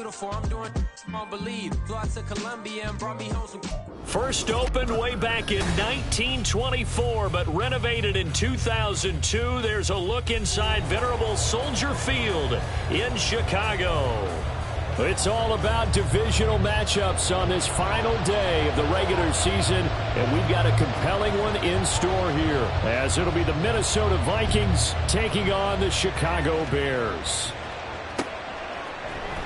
beautiful. I'm doing won't believe. Flew out to Colombia and brought me home some. First opened way back in 1924, but renovated in 2002. There's a look inside venerable Soldier Field in Chicago. It's all about divisional matchups on this final day of the regular season, and we've got a compelling one in store here, as it'll be the Minnesota Vikings taking on the Chicago Bears.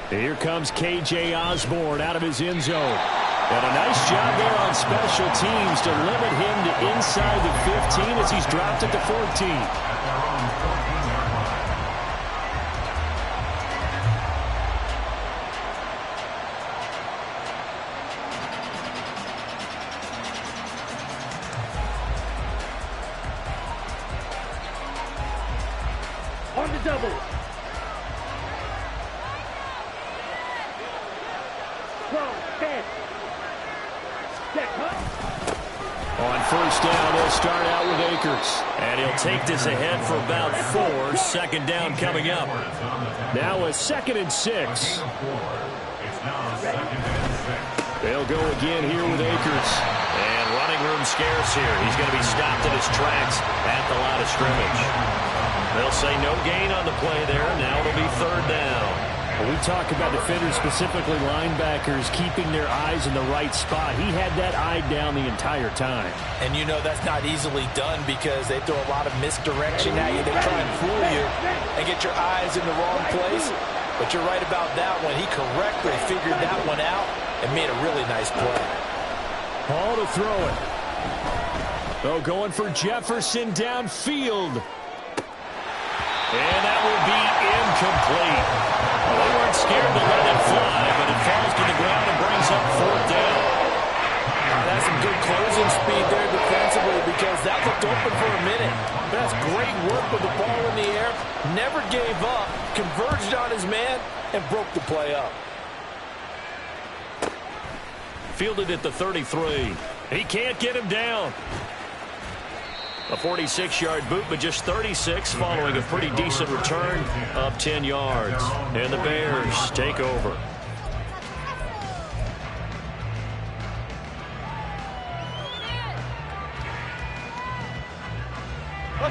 Here comes K.J. Osborne out of his end zone. And a nice job there on special teams to limit him to inside the 15 as he's dropped at the 14. On the double. On first down, he'll start out with Akers. And he'll take this ahead for about 4. Second down coming up. Now a 2nd and 6. They'll go again here with Akers. And running room scarce here. He's going to be stopped in his tracks at the line of scrimmage. They'll say no gain on the play there. Now it'll be 3rd down. When we talk about defenders, specifically linebackers, keeping their eyes in the right spot, he had that eye down the entire time. And you know that's not easily done because they throw a lot of misdirection at you. They try and fool you and get your eyes in the wrong place. But you're right about that one. He correctly figured that one out and made a really nice play. Ball to throw it. Oh, going for Jefferson downfield. And that will be incomplete. Well, they weren't scared to let it fly, but it falls to the ground and brings up 4th down. That's some good closing speed there defensively because that looked open for a minute. That's great work with the ball in the air. Never gave up, converged on his man, and broke the play up. Fielded at the 33. He can't get him down. A 46-yard boot, but just 36 following a pretty decent return of 10 yards. And the Bears take over.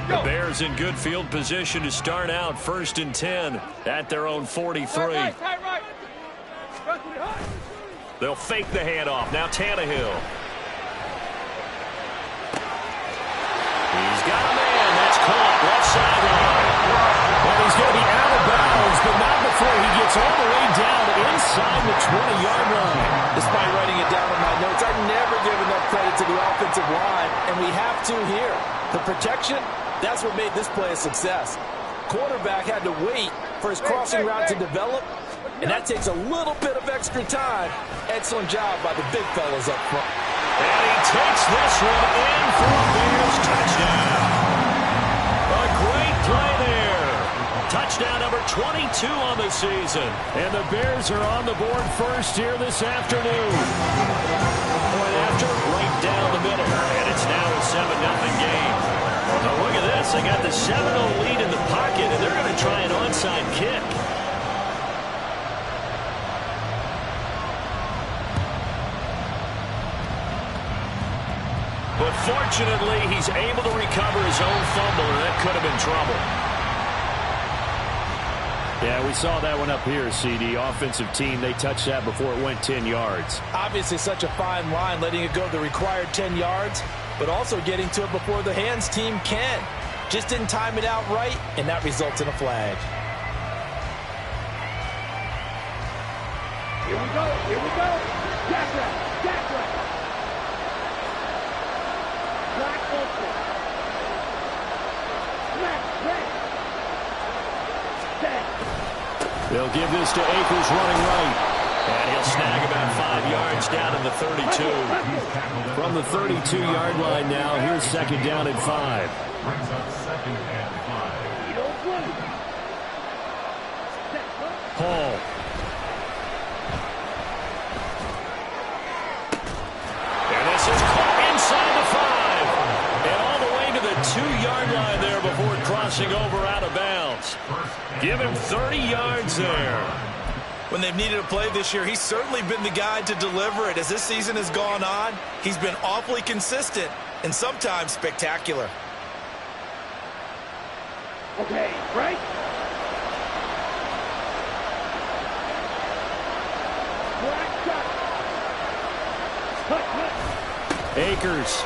The Bears in good field position to start out 1st and 10 at their own 43. They'll fake the handoff. Now Tannehill. He's got a man. That's caught left sideline. And he's going to be out of bounds, but not before he gets all the way down inside the 20-yard line. Despite writing it down in my notes, I never give enough credit to the offensive line, and we have to here. The protection, that's what made this play a success. Quarterback had to wait for his crossing route to develop, and that takes a little bit of extra time. Excellent job by the big fellas up front. And he takes this one in for a Bears touchdown. A great play there. Touchdown number 22 on the season. And the Bears are on the board first here this afternoon. Point after, right down the middle. And it's now a 7-0 game. Now look at this. They got the 7-0 lead in the pocket, and they're going to try an onside kick. But fortunately, he's able to recover his own fumble, and that could have been trouble. Yeah, we saw that one up here, CD. Offensive team, they touched that before it went 10 yards. Obviously such a fine line, letting it go the required 10 yards, but also getting to it before the hands team can. Just didn't time it out right, and that results in a flag. Here we go, here we go. Jack. Black open. Red. Set. They'll give this to Akers running right. And he'll snag about 5 yards down in the 32. From the 32-yard line now, here's 2nd down and 5. Paul. And this is caught inside the 5. And all the way to the 2-yard line there before crossing over out of bounds. Give him 30 yards there. when they've needed a play this year, he's certainly been the guy to deliver it. As this season has gone on, he's been awfully consistent and sometimes spectacular. Okay, break. Akers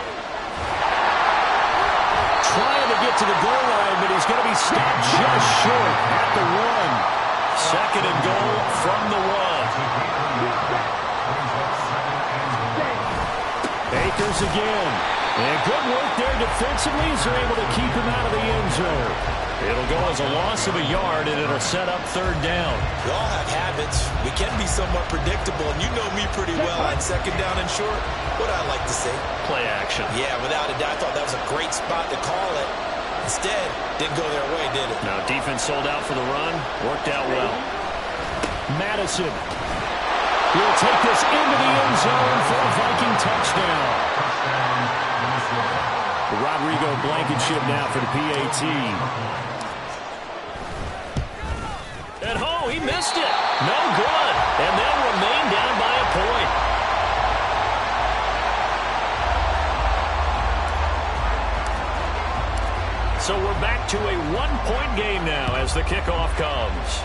trying to get to the goal line, but he's going to be stopped just short at the 1. Second and goal from the 1. Akers again. And good work there defensively as they're able to keep him out of the end zone. It'll go as a loss of a yard, and it'll set up third down. We all have habits. We can be somewhat predictable, and you know me pretty well on second down and short. What I like to say? Play action. Yeah, without a doubt, I thought that was a great spot to call it. Instead, didn't go their way, did it? Now, defense sold out for the run. Worked out well. Madison will take this into the end zone for a Viking touchdown. Rodrigo Blankenship now for the PAT. And he missed it. No good. And they'll remain down by a point. So we're back to a one-point game now as the kickoff comes.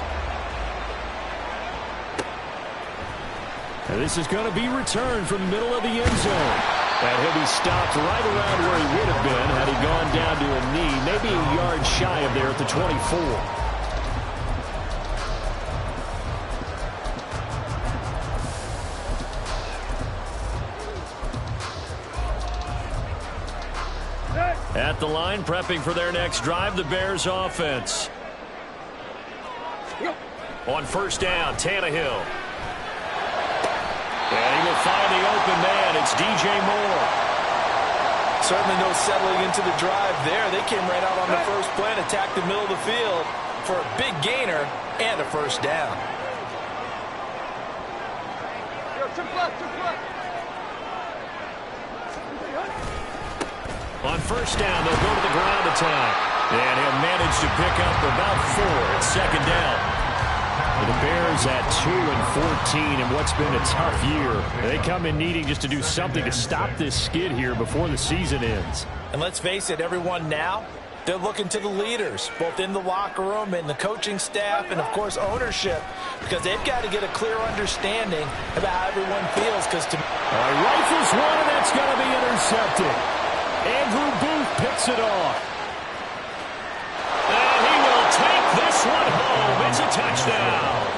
And this is going to be returned from the middle of the end zone. And he'll be stopped right around where he would have been had he gone down to a knee, maybe a yard shy of there at the 24. At the line, prepping for their next drive, the Bears offense. On first down, Tannehill. And he will find the open man. It's DJ Moore. Certainly no settling into the drive there. They came right out on the first play and attacked the middle of the field for a big gainer and a first down. On first down, they'll go to the ground attack. And he'll manage to pick up about 4 at second down. The Bears at 2-14 in what's been a tough year. They come in needing just to do something to stop this skid here before the season ends. And let's face it, everyone now, they're looking to the leaders, both in the locker room and the coaching staff and, of course, ownership, because they've got to get a clear understanding about how everyone feels. Because rifles one, and that's going to be intercepted. Andrew Booth picks it off. And he will take this one home. It's a touchdown.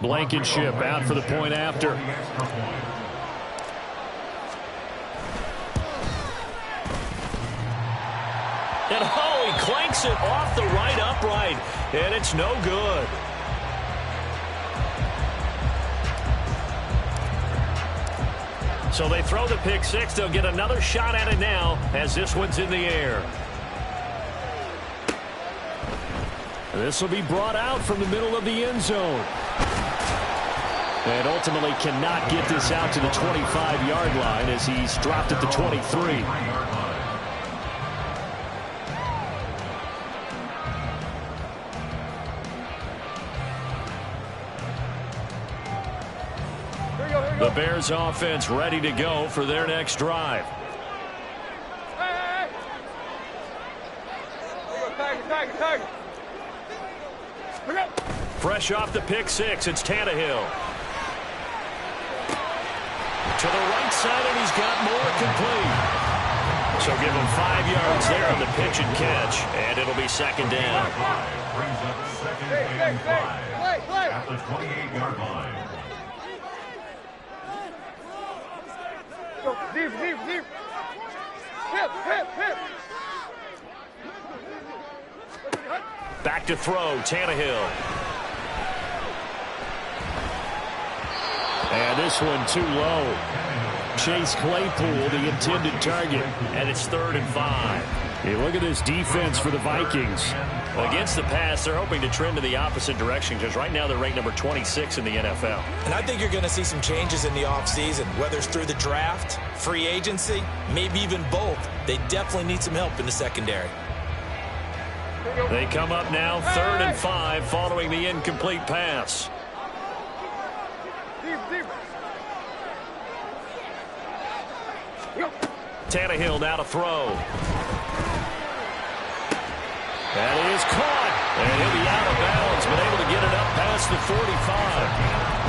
Blankenship out for the point after. And he clanks it off the right upright. And it's no good. So they throw the pick six. They'll get another shot at it now as this one's in the air. This will be brought out from the middle of the end zone. And ultimately cannot get this out to the 25-yard line as he's dropped at the 23. The Bears offense ready to go for their next drive. Fresh off the pick six, it's Tannehill. To the right side, and he's got more complete. So give him 5 yards there on the pitch and catch, and it'll be second down. Brings up second and 5 at the 28-yard line. Deep. Hip. Back to throw, Tannehill. And this one too low. Chase Claypool, the intended target. And it's 3rd and 5. Hey, look at this defense for the Vikings. Well, against the pass, they're hoping to trend in the opposite direction because right now they're ranked number 26 in the NFL. And I think you're going to see some changes in the offseason, whether it's through the draft, free agency, maybe even both. They definitely need some help in the secondary. They come up now 3rd and 5 following the incomplete pass. Tannehill now to throw. That is caught. And he'll be out of bounds, but able to get it up past the 45.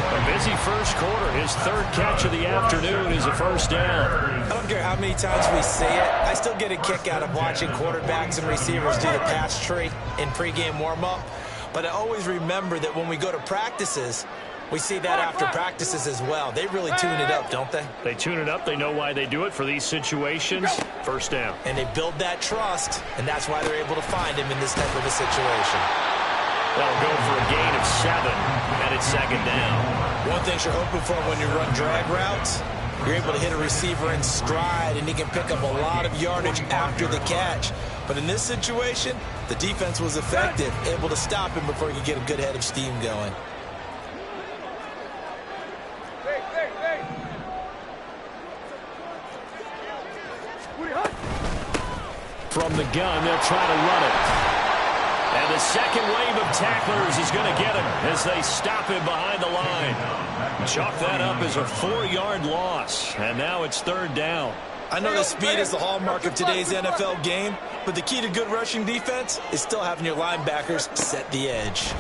A busy first quarter. His 3rd catch of the afternoon is a first down. I don't care how many times we say it. I still get a kick out of watching quarterbacks and receivers do the pass tree in pregame warm-up. But I always remember that when we go to practices, we see that after practices as well. They really tune it up, don't they? They tune it up. They know why they do it for these situations. First down. And they build that trust, and that's why they're able to find him in this type of a situation. They'll go for a gain of 7, and it's 2nd down. One thing you're hoping for when you run drag routes, you're able to hit a receiver in stride, and he can pick up a lot of yardage after the catch. But in this situation, the defense was effective, able to stop him before he could get a good head of steam going. From the gun, they'll try to run it. And the second wave of tacklers is going to get him as they stop him behind the line. Chalk that up as a 4-yard loss. And now it's 3rd down. I know that speed is the hallmark of today's NFL game, but the key to good rushing defense is still having your linebackers set the edge.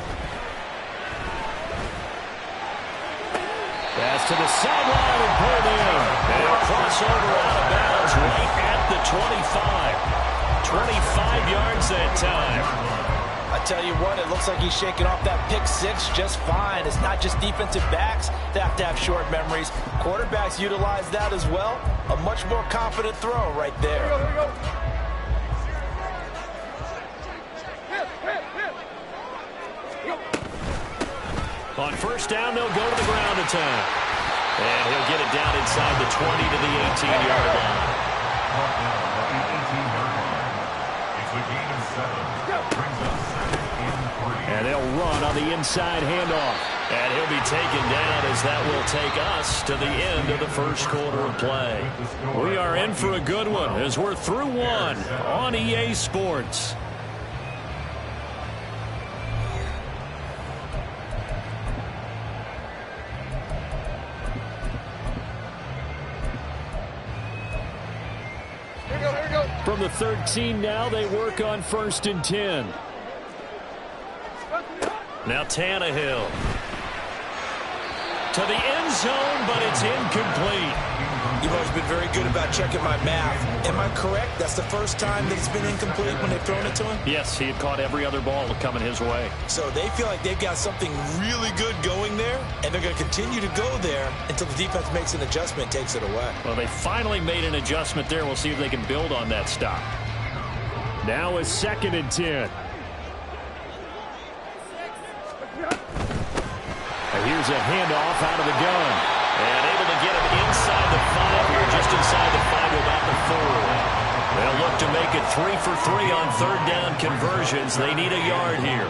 Pass to the sideline and pulled in. And a crossover out of bounds right at the 25. 25 yards that time. I tell you what, it looks like he's shaking off that pick 6 just fine. It's not just defensive backs that have to have short memories. Quarterbacks utilize that as well. A much more confident throw right there. On first down, they'll go to the ground attack. And he'll get it down inside the 20 to the 18-yard line. And they'll run on the inside handoff. And he'll be taken down as that will take us to the end of the first quarter of play. We are in for a good one as we're through one on EA Sports. From the 13 now, they work on 1st and 10. Now Tannehill. To the end zone, but it's incomplete. You've always been very good about checking my math. Am I correct? That's the first time that it's been incomplete when they've thrown it to him? Yes, he had caught every other ball coming his way. So they feel like they've got something really good going there, and they're going to continue to go there until the defense makes an adjustment, takes it away. Well, they finally made an adjustment there. We'll see if they can build on that stop. Now it's 2nd and 10. Here's a handoff out of the gun. And able to get him inside the 5 here, just inside the 5, about the 4. They'll look to make it 3 for 3 on 3rd down conversions. They need a yard here.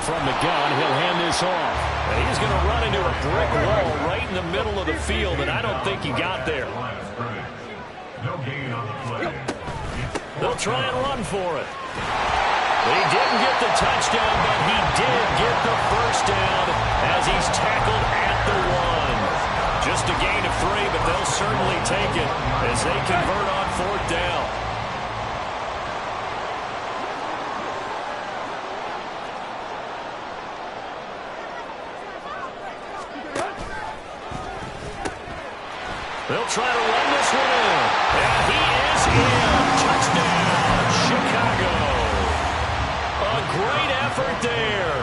From the gun, he'll hand this off. And he's going to run into a brick wall right in the middle of the field, and I don't think he got there. They'll try and run for it. He didn't get the touchdown, but he did get the first down as he's tackled at the 1. Just a gain of 3, but they'll certainly take it as they convert on 4th down. They'll try to run this one in. And he is in. Touchdown, Chicago. A great effort there.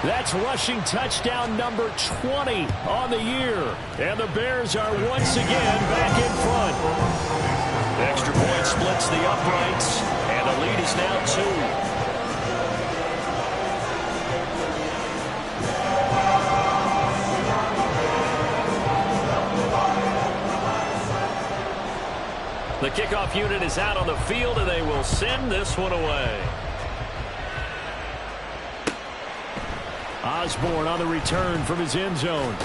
That's rushing touchdown number 20 on the year. And the Bears are once again back in front. The extra point splits the uprights, and the lead is now 2. The kickoff unit is out on the field, and they will send this one away. Osborne on the return from his end zone.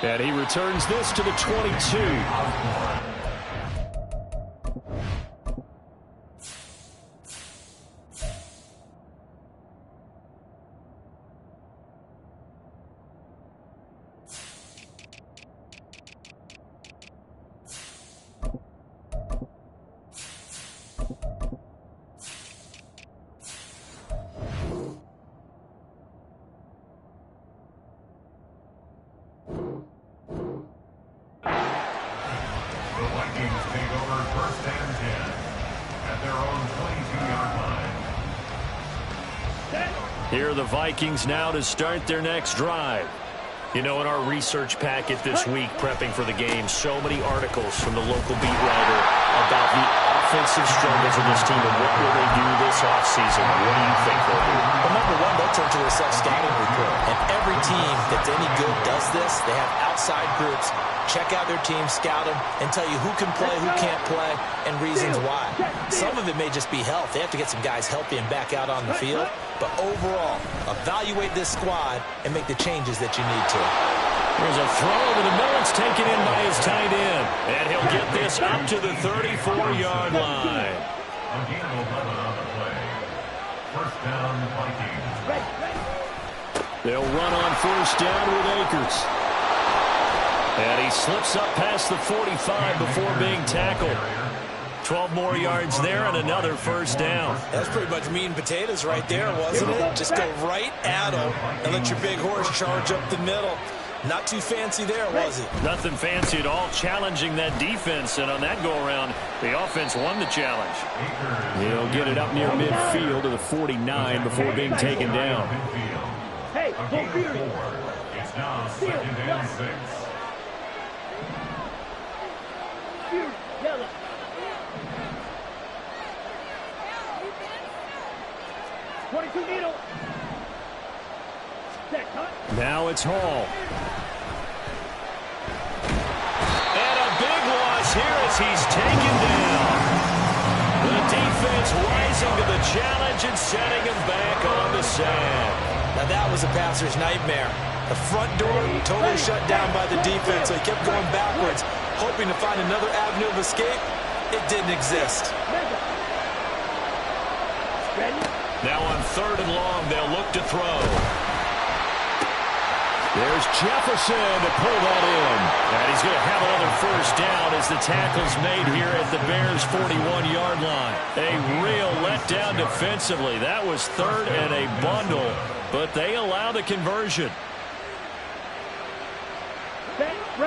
And he returns this to the 22. Here are the Vikings now to start their next drive. You know, in our research packet this week, prepping for the game, so many articles from the local beat writer about the offensive struggles of this team and what will they do this offseason. What do you think they'll do? Well, number one, they'll turn to their self-scouting report. And every team that's any good does this. They have outside groups. Check out their team, scout them, and tell you who can play, who can't play, and reasons why. Some of it may just be health. They have to get some guys healthy and back out on the field. But overall, evaluate this squad and make the changes that you need to. There's a throw over the middle. It's taken in by his tight end. And he'll get this up to the 34-yard line. Again, 11 on the play. First down, Vikings. They'll run on first down with Akers. And he slips up past the 45 before being tackled. 12 more yards there and another first down. That's pretty much meat and potatoes right there, wasn't it? Just go right at him and let your big horse charge up the middle. Not too fancy there, was it? Nothing fancy at all, challenging that defense. And on that go-around, the offense won the challenge. He'll get it up near midfield to the 49 before being taken down. Hey, go Fury. It's now 2nd and 6. Fury, yellow. Needle. Now it's Hall. And a big loss here as he's taken down. The defense rising to the challenge and setting him back on the sand. Now that was a passer's nightmare. The front door totally shut down by the defense, so he kept going backwards, hoping to find another avenue of escape. It didn't exist. Now on 3rd and long, they'll look to throw. There's Jefferson to pull that in. And he's going to have another first down as the tackle's made here at the Bears' 41-yard line. A real letdown defensively. That was 3rd and a bundle, but they allow the conversion.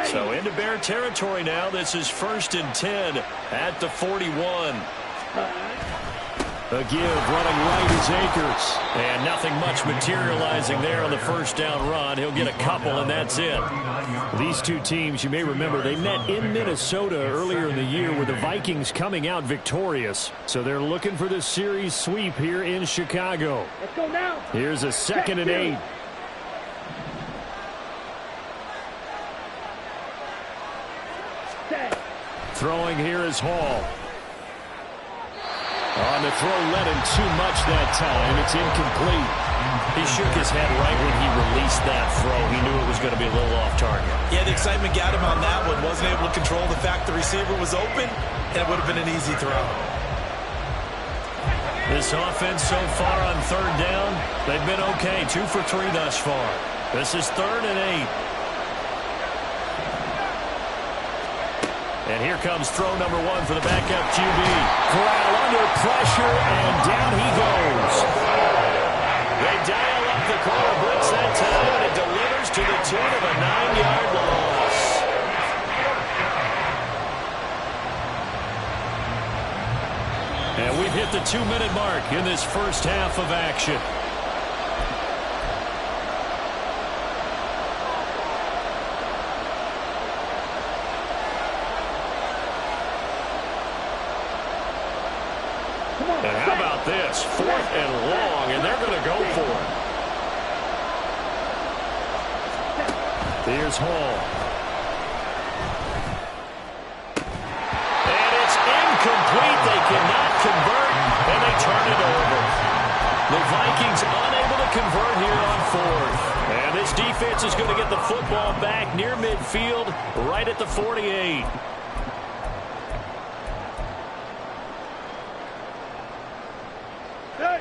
So into Bear territory now. This is 1st and 10 at the 41. A give running right is Akers. And nothing much materializing there on the first down run. He'll get a couple, and that's it. These two teams, you may remember, they met in Minnesota earlier in the year with the Vikings coming out victorious. So they're looking for this series sweep here in Chicago. Let's go now. Here's a 2nd and 8. Throwing here is Hall. On the throw, led him too much that time. It's incomplete. He shook his head right when he released that throw. He knew it was going to be a little off target. Yeah, the excitement got him on that one. Wasn't able to control the fact the receiver was open, and it would have been an easy throw. This offense so far on 3rd down, they've been okay. 2 for 3 thus far. This is 3rd and 8. And here comes throw number 1 for the backup QB. Corral under pressure, and down he goes. They dial up the corner blitz that time, and it delivers to the tune of a 9-yard loss. And we've hit the 2-minute mark in this first half of action. And how about this? 4th and long, and they're going to go for it. Here's Hall. And The Vikings unable to convert here on fourth. And this defense is going to get the football back near midfield, right at the 48.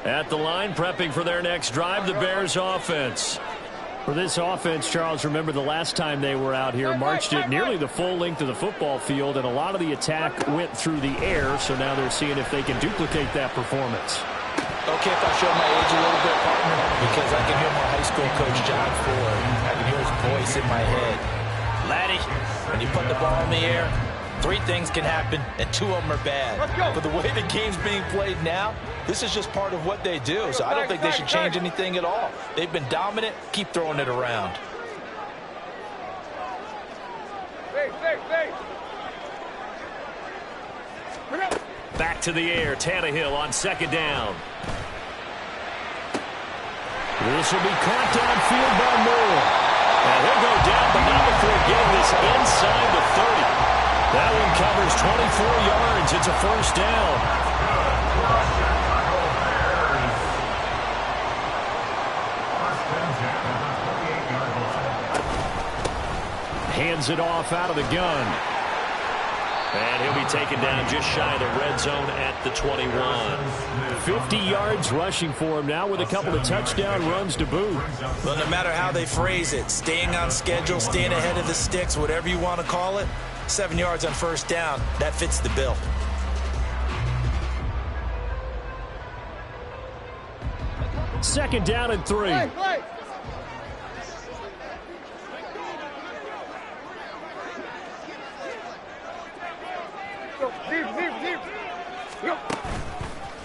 At the line, prepping for their next drive, the Bears offense. For this offense, Charles, remember the last time they were out here, marched it nearly the full length of the football field, and a lot of the attack went through the air, so now they're seeing if they can duplicate that performance. Okay, if I show my age a little bit, partner, because I can hear my high school coach, John Ford. I can hear his voice in my head. Laddie, when you put the ball in the air, 3 things can happen, and 2 of them are bad. But the way the game's being played now, this is just part of what they do, so I don't think they should change anything at all. They've been dominant. Keep throwing it around. Back to the air, Tannehill on second down. This will be caught downfield by Moore. And he'll go down, but not before getting this inside the 30. That one covers 24 yards. It's a first down. Hands it off out of the gun. And he'll be taken down just shy of the red zone at the 21. 50 yards rushing for him now with a couple of touchdown runs to boot. Well, no matter how they phrase it, staying on schedule, staying ahead of the sticks, whatever you want to call it, 7 yards on first down, that fits the bill. Second down and 3.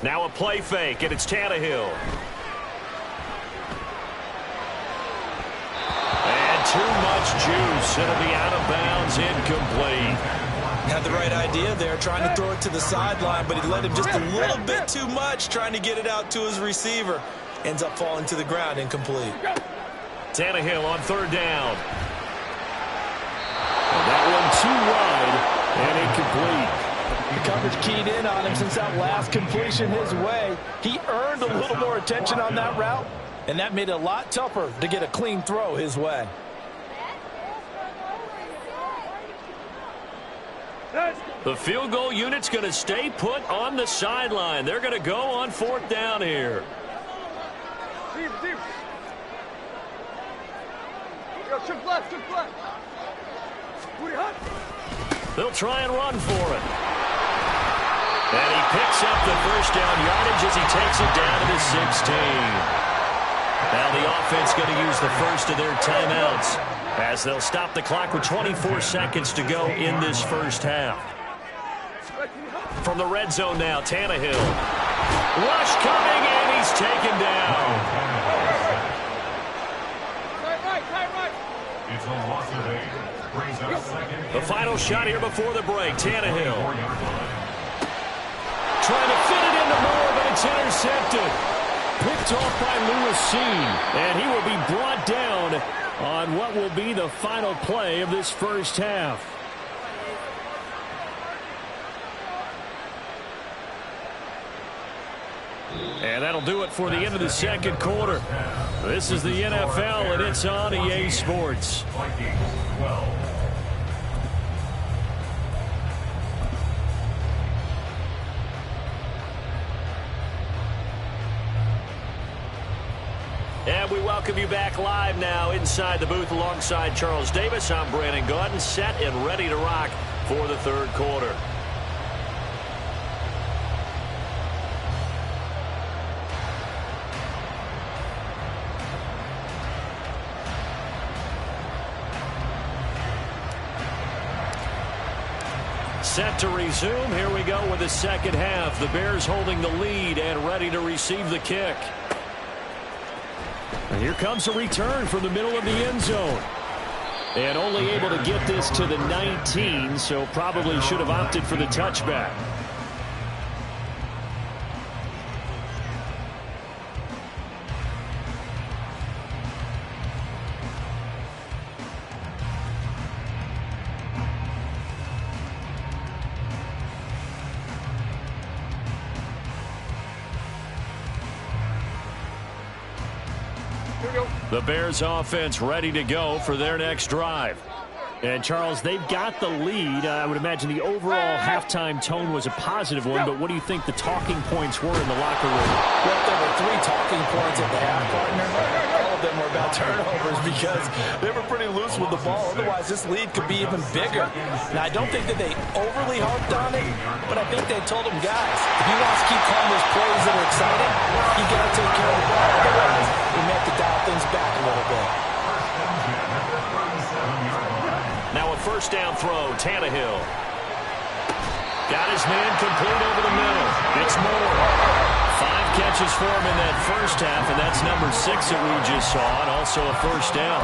Now a play fake, and it's Tannehill. And too much juice. It'll be out of bounds, incomplete. Had the right idea there, trying to throw it to the sideline, but he let him just a little bit too much, trying to get it out to his receiver. Ends up falling to the ground, incomplete. Tannehill on third down. And that one too wide and incomplete. The coverage keyed in on him since that last completion his way. He earned a little more attention on that route, and that made it a lot tougher to get a clean throw his way. The field goal unit's going to stay put on the sideline. They're going to go on fourth down here. They'll try and run for it. And he picks up the first down yardage as he takes it down to the 16. Now the offense going to use the first of their timeouts as they'll stop the clock with 24 seconds to go in this first half. From the red zone now, Tannehill. Rush coming, and he's taken down. It's a loss of 8. Brings up second. The final shot here before the break, Tannehill. Trying to fit it into Moore, but it's intercepted. Picked off by Lewis Seen, and he will be brought down on what will be the final play of this first half. And that'll do it for the end of the second quarter. This is the NFL, and it's on EA Sports. And we welcome you back live now inside the booth alongside Charles Davis. I'm Brandon Gaudin, set and ready to rock for the third quarter. Set to resume. Here we go with the second half. The Bears holding the lead and ready to receive the kick. And here comes a return from the middle of the end zone. And only able to get this to the 19, so probably should have opted for the touchback. The Bears offense ready to go for their next drive. And, Charles, they've got the lead. I would imagine the overall halftime tone was a positive one, but what do you think the talking points were in the locker room? Well, there were 3 talking points at the half, partner. All of them were about turnovers because they were pretty loose with the ball. Otherwise, this lead could be even bigger. Now, I don't think that they overly harped on it, but I think they told them, guys, if you want to keep calling those plays that are exciting, you got to take care of the ball. Otherwise, we may have to dial things back a little bit. Now a first down throw, Tannehill. Got his man complete over the middle. It's Moore. 5 catches for him in that first half, and that's number 6 that we just saw, and also a first down.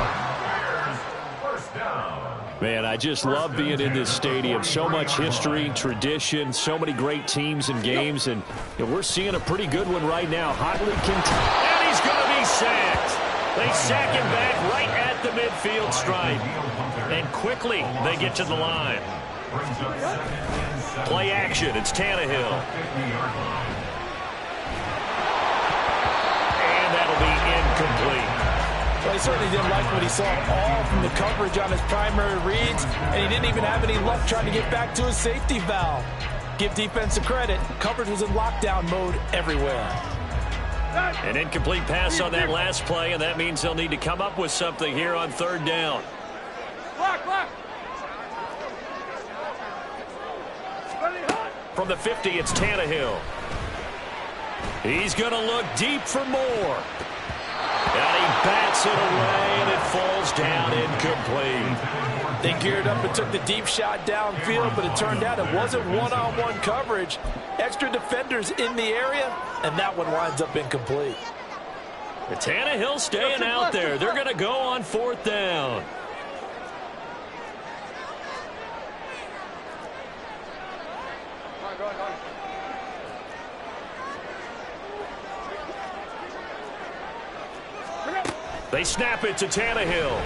Man, I just love being in this stadium. So much history, tradition, so many great teams and games, and we're seeing a pretty good one right now. Hotly contested. And he's going to be sacked. They sack him back right at the midfield stripe. And quickly they get to the line. Play action. It's Tannehill. And that'll be incomplete. Well, he certainly didn't like what he saw all from the coverage on his primary reads, and he didn't even have any luck trying to get back to his safety valve. Give defense a credit. Coverage was in lockdown mode everywhere. An incomplete pass on that last play, and that means they'll need to come up with something here on third down. From the 50, it's Tannehill. He's going to look deep for more. And he bats it away, and it falls down incomplete. They geared up and took the deep shot downfield, but it turned out it wasn't one-on-one coverage. Extra defenders in the area, and that one winds up incomplete. The Tannehill staying out there. They're going to go on fourth down. They snap it to Tannehill.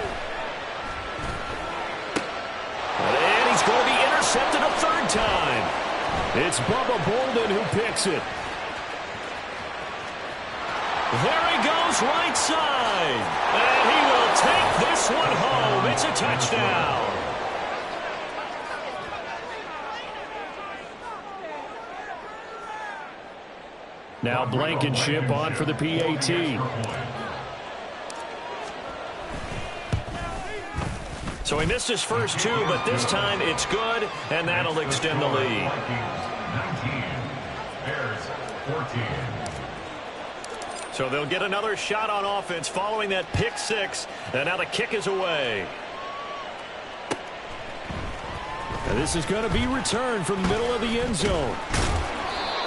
And he's going to be intercepted a third time. It's Bubba Bolden who picks it. There he goes right side. And he will take this one home. It's a touchdown. Now Blankenship on for the PAT. So he missed his first 2, but this time it's good, and that'll extend the lead. 19, Bears 14. So they'll get another shot on offense following that pick 6, and now the kick is away. And this is going to be returned from the middle of the end zone.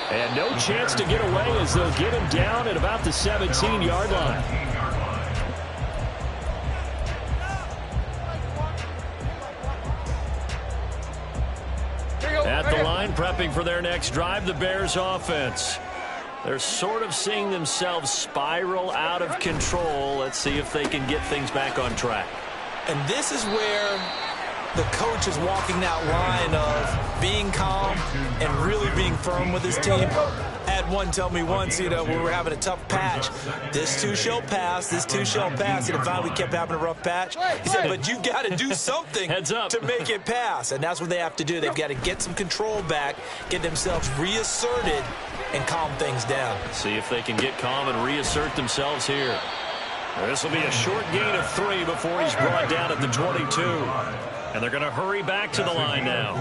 And no chance to get away as they'll get him down at about the 17-yard line. At the line, prepping for their next drive, the Bears offense. They're sort of seeing themselves spiral out of control. Let's see if they can get things back on track. And this is where the coach is walking that line of being calm and really being firm with his team. I had one tell me once, we were having a tough patch. This too shall pass, this too shall pass. And finally we kept having a rough patch. He said, but you got to do something Heads up. to make it pass. And that's what they have to do. They've got to get some control back, get themselves reasserted, and calm things down. See if they can get calm and reassert themselves here. This will be a short gain of 3 before he's brought down at the 22. And they're going to hurry back to the line now.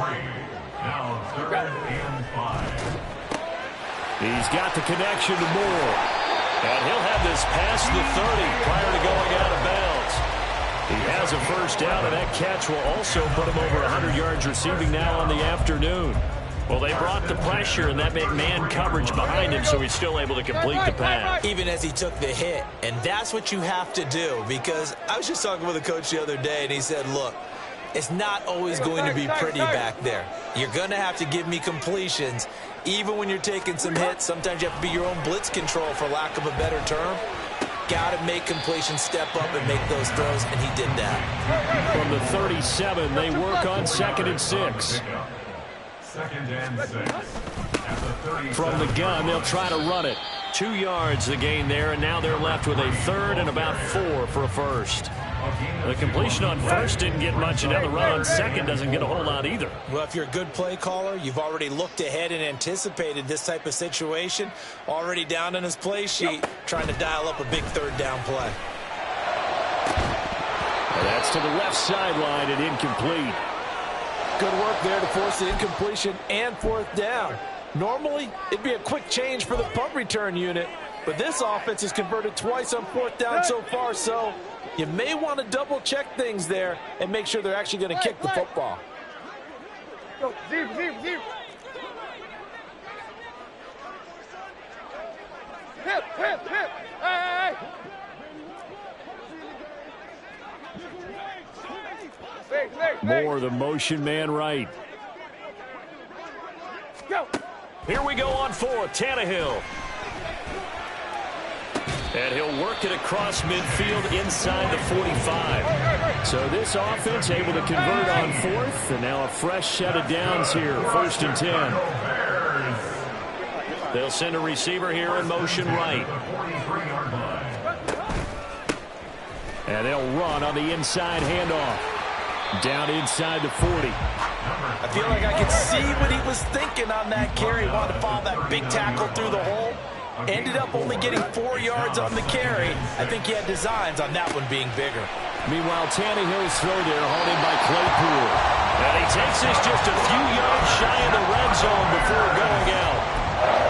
Now 3rd and 5. He's got the connection to Moore. And he'll have this past the 30 prior to going out of bounds. He has a first down, and that catch will also put him over 100 yards receiving now on the afternoon. Well, they brought the pressure, and that meant man coverage behind him, so he's still able to complete the pass. Even as he took the hit. And that's what you have to do, because I was just talking with a coach the other day, and he said, look, it's not always going to be pretty back there. You're going to have to give me completions. Even when you're taking some hits, sometimes you have to be your own blitz control, for lack of a better term. Got to make completions, step up and make those throws, and he did that. From the 37, they work on 2nd and 6. 2nd and 6. At the 37. From the gun, they'll try to run it. 2 yards the gain there, and now they're left with a third and about 4 for a first. The completion on first didn't get much, and now the run on second doesn't get a whole lot either. Well, if you're a good play caller, you've already looked ahead and anticipated this type of situation. Already down in his play sheet, trying to dial up a big third down play. And that's to the left sideline and incomplete. Good work there to force the incompletion and fourth down. Normally, it'd be a quick change for the punt return unit, but this offense has converted twice on fourth down so far, so you may want to double-check things there and make sure they're actually going to kick the football. Go, zero. Hip. Hey. More the motion man right. Go. Here we go on fourth. Tannehill. And he'll work it across midfield inside the 45. So this offense able to convert on fourth, and now a fresh set of downs here, 1st and 10. They'll send a receiver here in motion right. And they'll run on the inside handoff. Down inside the 40. I feel like I could see what he was thinking on that carry. Wanted to follow that big tackle through the hole. Ended up only getting 4 yards on the carry. I think he had designs on that one being bigger. Meanwhile, Tannehill's throw there hauled in by Claypool. And he takes this just a few yards shy of the red zone before going out.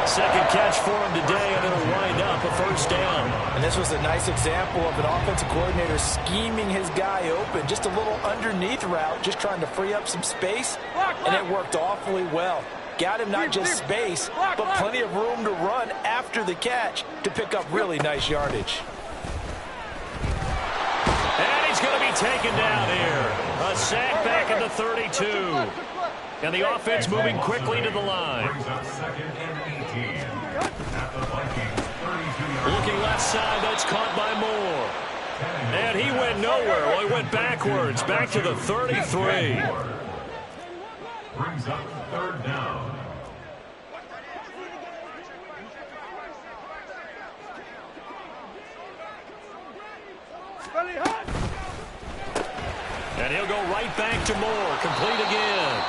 Second catch for him today, and it'll wind up a first down. And this was a nice example of an offensive coordinator scheming his guy open. Just a little underneath route, just trying to free up some space, and it worked awfully well. Got him not just space, but plenty of room to run after the catch to pick up really nice yardage. And he's going to be taken down here. A sack back at the 32. And the offense moving quickly to the line. Looking left side, that's caught by Moore. And he went nowhere. Well, he went backwards, back to the 33. Brings up third down. And he'll go right back to Moore. Complete again.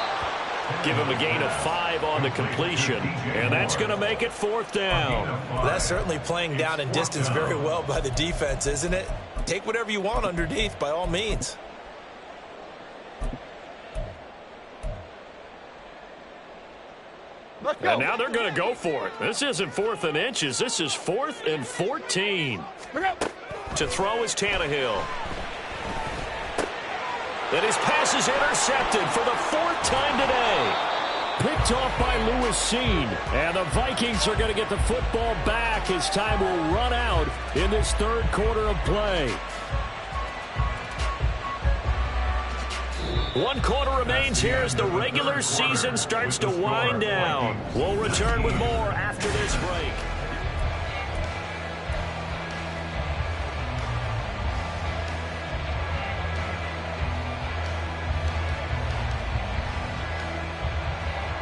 Give him a gain of 5 on the completion. And that's going to make it 4th down. Well, that's certainly playing down in distance very well by the defense, isn't it? Take whatever you want underneath, by all means. And now they're going to go for it. This isn't 4th and inches. This is 4th and 14. To throw is Tannehill. And his pass is intercepted for the 4th time today. Picked off by Lewis Seen. And the Vikings are going to get the football back as time will run out in this 3rd quarter of play. 1 quarter remains here as the regular season starts to wind down. We'll return with more after this break.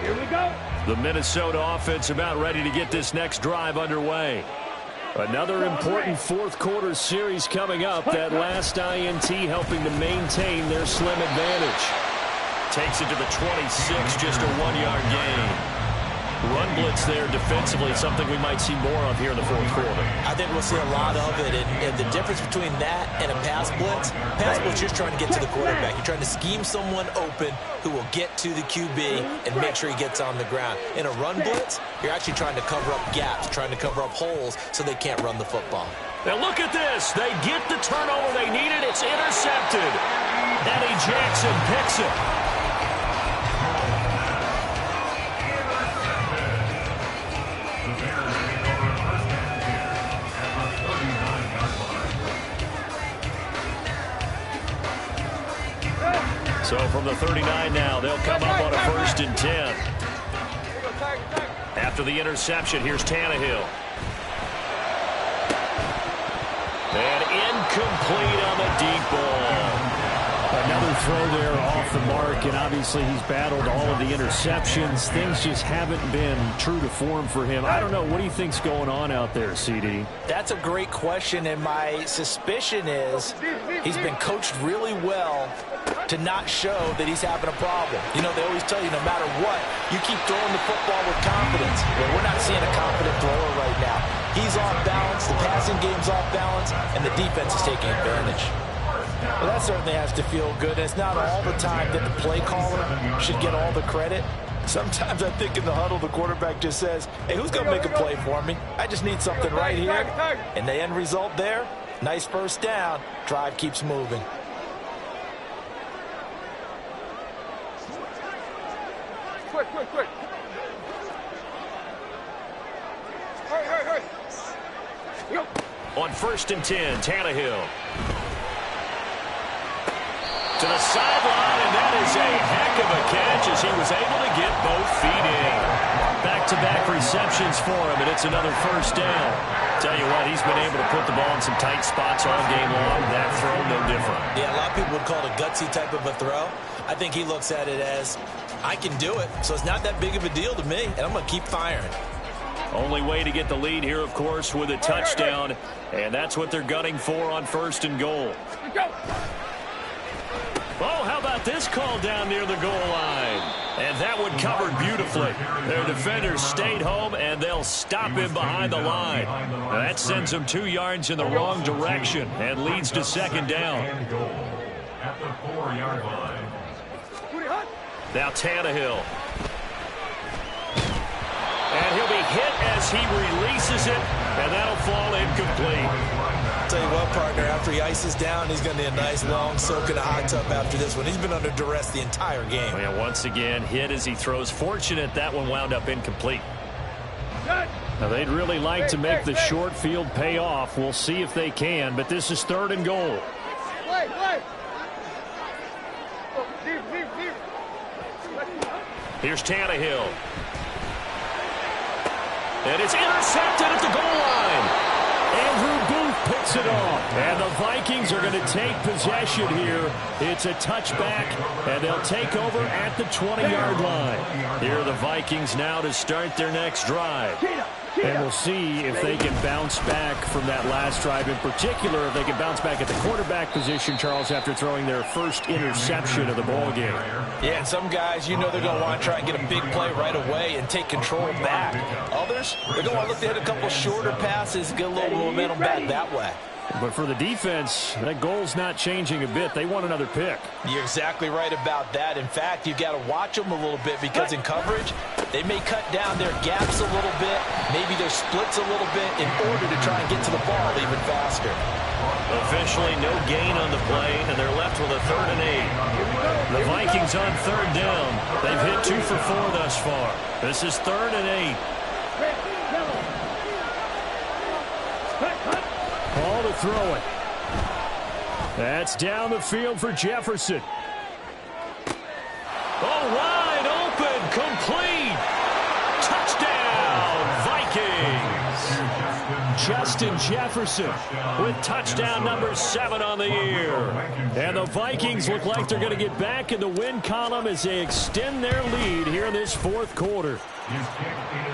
Here we go. The Minnesota offense about ready to get this next drive underway. Another important 4th quarter series coming up. That last INT helping to maintain their slim advantage. Takes it to the 26, just a 1-yard gain. Run blitz there defensively, something we might see more of here in the 4th quarter. I think we'll see a lot of it, and the difference between that and a pass blitz, you're trying to get to the quarterback. You're trying to scheme someone open who will get to the QB and make sure he gets on the ground. In a run blitz, you're actually trying to cover up gaps, trying to cover up holes so they can't run the football. Now look at this. They get the turnover they needed. It's intercepted. Eddie Jackson picks it. So from the 39 now, they'll come up on a 1st and 10. After the interception, here's Tannehill. And incomplete on the deep ball. Another throw there off the mark, and obviously he's battled all of the interceptions. Things just haven't been true to form for him. I don't know. What do you think's going on out there, CD? That's a great question, and my suspicion is he's been coached really well to not show that he's having a problem. You know, they always tell you no matter what, you keep throwing the football with confidence. Well, we're not seeing a confident thrower right now. He's off balance, the passing game's off balance, and the defense is taking advantage. Well, that certainly has to feel good. And it's not all the time that the play caller should get all the credit. Sometimes I think in the huddle, the quarterback just says, hey, who's going to make a play for me? I just need something right here. And the end result there, nice first down. Drive keeps moving. Quick. Hurry. Go. On 1st and 10, Tannehill. To the sideline, and that is a heck of a catch as he was able to get both feet in. Back-to-back receptions for him, and it's another first down. Tell you what, he's been able to put the ball in some tight spots all game long. That throw, no different. Yeah, a lot of people would call it a gutsy type of a throw. I think he looks at it as, I can do it, so it's not that big of a deal to me, and I'm going to keep firing. Only way to get the lead here, of course, with a touchdown, and that's what they're gunning for on 1st and goal. Oh, how about this call down near the goal line? And that one covered beautifully. Their defenders stayed home, and they'll stop him behind the line. Now that sends him 2 yards in the wrong direction and leads to 2nd down. At the 4-yard line. Now Tannehill. And he'll be hit as he releases it, and that'll fall incomplete. Tell you what, partner, after he ices down, he's going to need a nice long soak in a hot tub after this one. He's been under duress the entire game. Well, once again, hit as he throws. Fortunate that one wound up incomplete. Now, they'd really like to make the short field pay off. We'll see if they can, but this is 3rd and goal. Here's Tannehill. And it's intercepted at the goal line. Andrew Booth picks it off. And the Vikings are going to take possession here. It's a touchback, and they'll take over at the 20-yard line. Here are the Vikings now to start their next drive. And we'll see if they can bounce back from that last drive. In particular, if they can bounce back at the quarterback position, Charles, after throwing their first interception of the ball game. Yeah, and some guys, you know they're going to want to try and get a big play right away and take control back. Others, they're going to want to look to hit a couple shorter passes, get a little momentum back that way. But for the defense, that goal's not changing a bit. They want another pick. You're exactly right about that. In fact, you've got to watch them a little bit because in coverage, they may cut down their gaps a little bit, maybe their splits a little bit in order to try and get to the ball even faster. Officially no gain on the play, and they're left with a 3rd and 8. The Vikings on 3rd down. They've hit 2 for 4 thus far. This is 3rd and 8. Ball to throw it. That's down the field for Jefferson. Oh, wide open, complete. Touchdown, Vikings. Justin Jefferson with touchdown number 7 on the year. And the Vikings look like they're going to get back in the win column as they extend their lead here in this 4th quarter.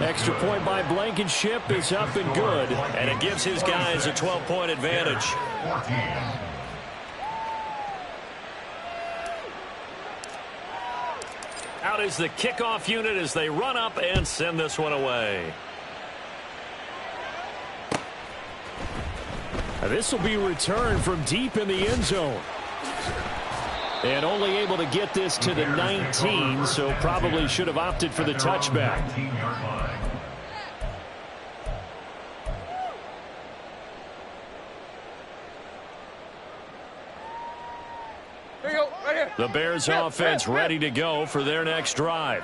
Extra point by Blankenship is up and good, and it gives his guys a 12-point advantage. Out is the kickoff unit as they run up and send this one away. This will be returned from deep in the end zone. And only able to get this to the 19, so probably should have opted for the touchback. The Bears offense ready to go for their next drive.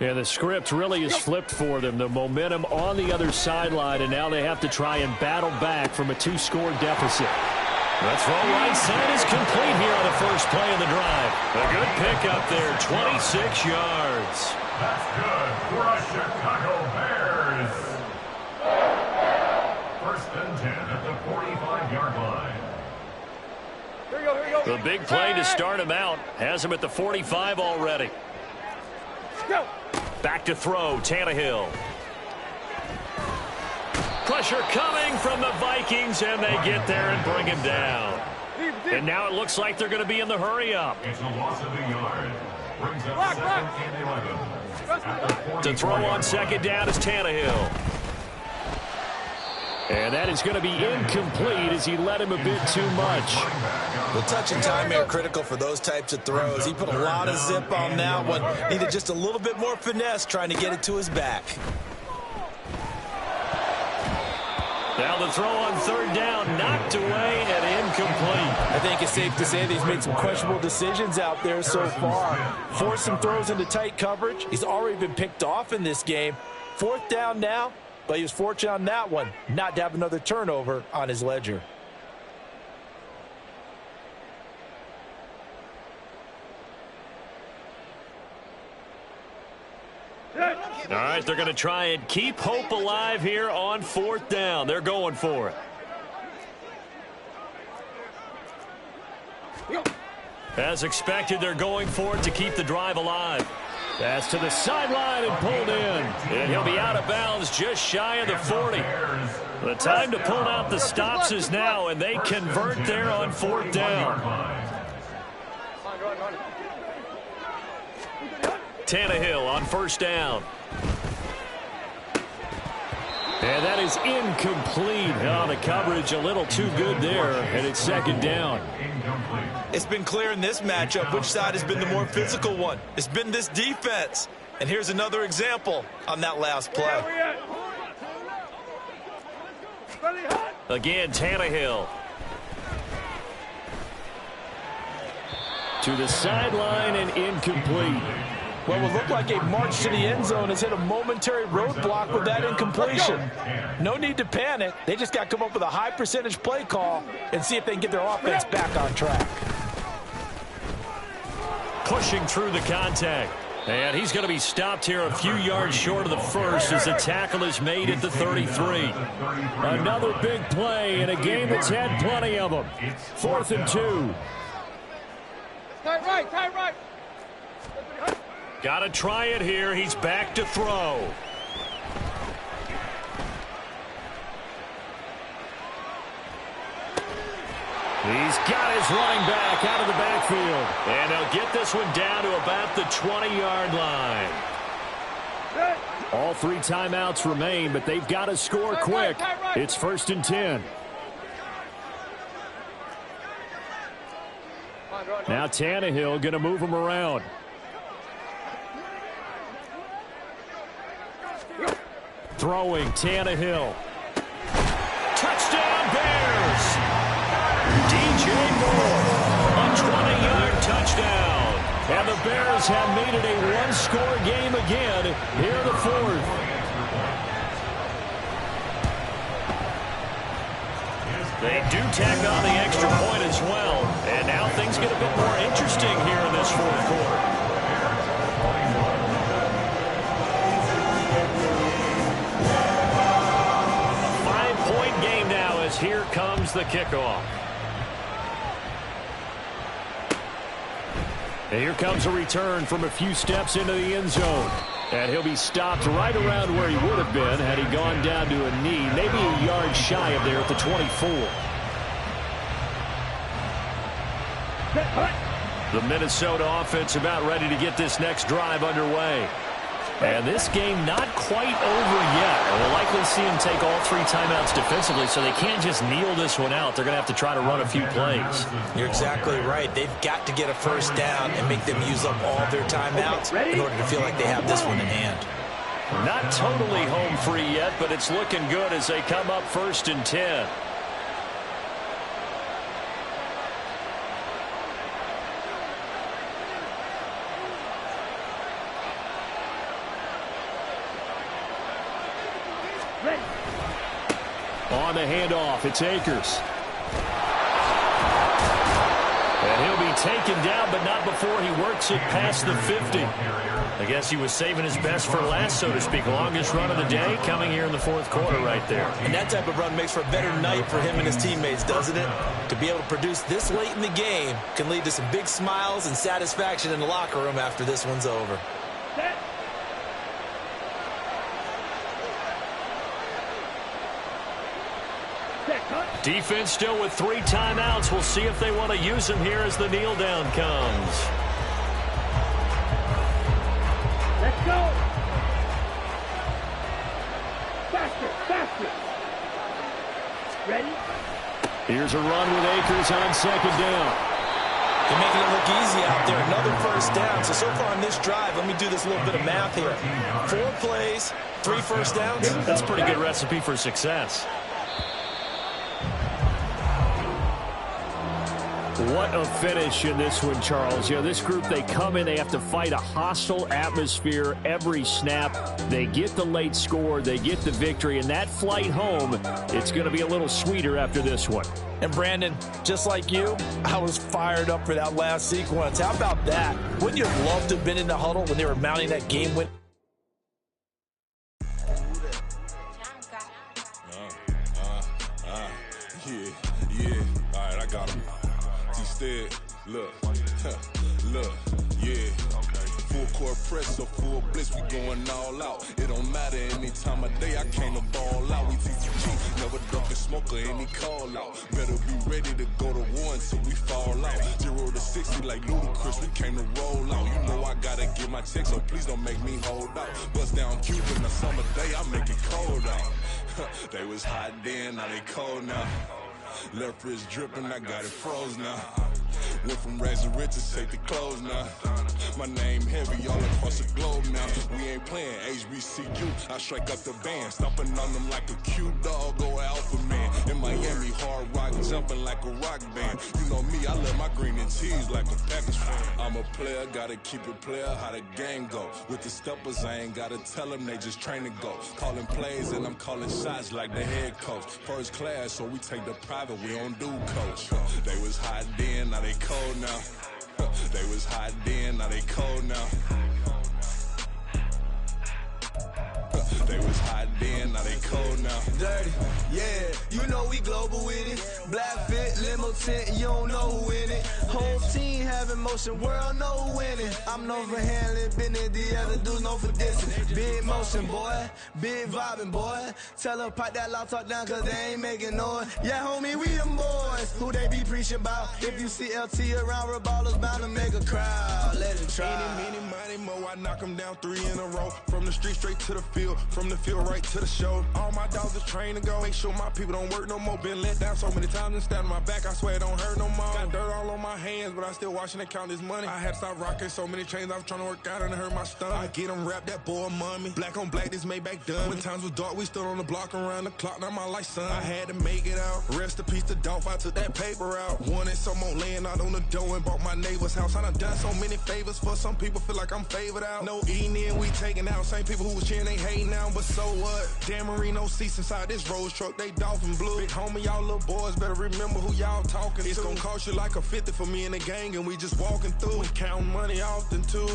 And the script really is flipped for them. The momentum on the other sideline, and now they have to try and battle back from a 2-score deficit. The throw right side is complete here on the first play of the drive. A good pick up there, 26 yards. That's good for a Chicago Bears. 1st and 10 at the 45-yard line. The big play to start him out has him at the 45 already. Back to throw, Tannehill. Pressure coming from the Vikings, and they get there and bring him down. And now it looks like they're going to be in the hurry-up. It's a loss of a yard. Brings up 2nd and 11. To throw on 2nd down is Tannehill. And that is going to be incomplete as he led him a bit too much. The touch and time are critical for those types of throws. He put a lot of zip on that one. Needed just a little bit more finesse trying to get it to his back. Now the throw on 3rd down, knocked away and incomplete. I think it's safe to say that he's made some questionable decisions out there so far. Forced some throws into tight coverage. He's already been picked off in this game. 4th down now, but he was fortunate on that one not to have another turnover on his ledger. All right, they're going to try and keep hope alive here on 4th down. They're going for it. As expected, they're going for it to keep the drive alive. Pass to the sideline and pulled in. And he'll be out of bounds just shy of the 40. The time to pull out the stops is now, and they convert there on 4th down. Tannehill on 1st down. And that is incomplete. Oh, the coverage a little too good there, and it's 2nd down. It's been clear in this matchup which side has been the more physical one. It's been this defense. And here's another example on that last play. Again, Tannehill. To the sideline and incomplete. Well, it looked like a march to the end zone has hit a momentary roadblock with that incompletion. No need to panic. They just got to come up with a high percentage play call and see if they can get their offense back on track. Pushing through the contact. And he's going to be stopped here a few yards short of the first as the tackle is made at the 33. Another big play in a game that's had plenty of them. 4th and 2. Tight right. Got to try it here. He's back to throw. He's got his running back out of the backfield. And they'll get this one down to about the 20-yard line. All 3 timeouts remain, but they've got to score quick. It's 1st and 10. Now Tannehill going to move him around. Throwing, Tannehill. Touchdown, Bears! DJ Moore, a 20-yard touchdown. And the Bears have made it a one-score game again here in the 4th. They do tack on the extra point as well. And now things get a bit more interesting here in this 4th quarter. Here comes the kickoff. And here comes a return from a few steps into the end zone. And he'll be stopped right around where he would have been had he gone down to a knee, maybe a yard shy of there at the 24. The Minnesota offense about ready to get this next drive underway. And this game not quite over yet. We'll likely see him take all 3 timeouts defensively, so they can't just kneel this one out. They're going to have to try to run a few plays. You're exactly right. They've got to get a 1st down and make them use up all their timeouts in order to feel like they have this one in hand. Not totally home free yet, but it's looking good as they come up 1st and 10. On the handoff, it's Akers. And he'll be taken down, but not before he works it past the 50. I guess he was saving his best for last, so to speak. Longest run of the day coming here in the fourth quarter right there. And that type of run makes for a better night for him and his teammates, doesn't it? To be able to produce this late in the game can lead to some big smiles and satisfaction in the locker room after this one's over. Defense still with 3 timeouts. We'll see if they want to use them here as the kneel down comes. Let's go. Faster, faster. Ready? Here's a run with Akers on second down. They're making it look easy out there. Another first down. So far on this drive, let me do this little bit of math here. 4 plays, 3 first downs. That's a pretty good recipe for success. What a finish in this one, Charles. You know, this group, they come in, they have to fight a hostile atmosphere every snap. They get the late score, they get the victory, and that flight home, it's going to be a little sweeter after this one. And Brandon, just like you, I was fired up for that last sequence. How about that? Wouldn't you have loved to have been in the huddle when they were mounting that game win? Yeah, all right, I got him. Instead, look, yeah. Full court press or full blitz, we going all out. It don't matter any time of day, I came to ball out. We TTG, never duck a smoker, any call out. Better be ready to go to war until we fall out. 0 to 60 like Ludacris, we came to roll out. You know I gotta get my check, so please don't make me hold out. Bust down Cuban, a summer day, I make it cold out. They was hot then, now they cold now. Left wrist dripping, I got it froze now. Went from rags to riches, take the clothes now. My name heavy all across the globe now. We ain't playing HBCU, I strike up the band. Stomping on them like a cute dog or alpha man. In Miami, hard rock, jumping like a rock band. You know me, I love my green and cheese like a Packers fan. I'm a player, gotta keep it player, how the game go. With the steppers, I ain't gotta tell them, they just train to go. Calling plays and I'm calling shots like the head coach. First class, so we take the private, we don't do coach. They was hot then, now they cold now. They was hot then, now they cold now. They was hot then, now they cold now. Dirty, yeah, you know we global with it. Black fit, limo tent, you don't know who in it. Whole team having motion, world know who winning. I'm known for handling business, the other dudes known for dissing. Big motion, boy, big vibing, boy. Tell her pipe that loud talk down, cause they ain't making noise. Yeah, homie, we them boys, who they be preaching about. If you see LT around, ballers bound to make a crowd. Let it try. Eeny, meeny, miny, mo, I knock them down 3 in a row. From the street straight to the field, from the field right to the show. All my dogs are trained to go. Make sure my people don't work no more. Been let down so many times and stand on my back. I swear it don't hurt no more. Got dirt all on my hands, but I still watching and count this money. I had to stop rocking so many chains. I was trying to work out and it hurt my stomach. I get them wrapped, that boy mommy. Black on black, this Maybach done. When times was dark, we stood on the block around the clock. Now my life, son. I had to make it out. Rest in peace to Dolph. I took that paper out. Wanted some more laying out on the dough and bought my neighbor's house. I done so many favors for some people. Feel like I'm favored out. No eating in, we taking out. Same people who was cheering, they hating now. But so what? Dan Marino seats inside this Rolls truck, they dolphin blue. Big homie, y'all little boys better remember who y'all talking to. It's gonna cost you like a 50 for me and the gang, and we just walking through. We counting money often too.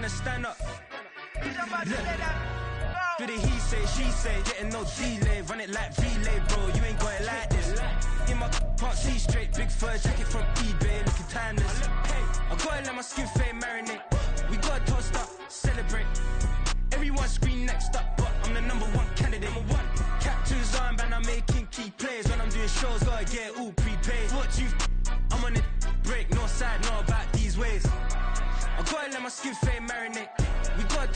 tryna stand up. Look, the he say, she say, getting no delay. Run it like relay, bro, you ain't got it like this. In my can't see straight, big fur jacket from eBay, looking timeless. I gotta let my skin fade marinate. We gotta toast up, celebrate. Everyone scream next up, but I'm the #1 candidate. Captain's armband, I'm making key plays. When I'm doing shows, gotta get it all prepaid. What you I'm on it, break, no side, know about these ways. I gotta let my skin fade marinate. We gotta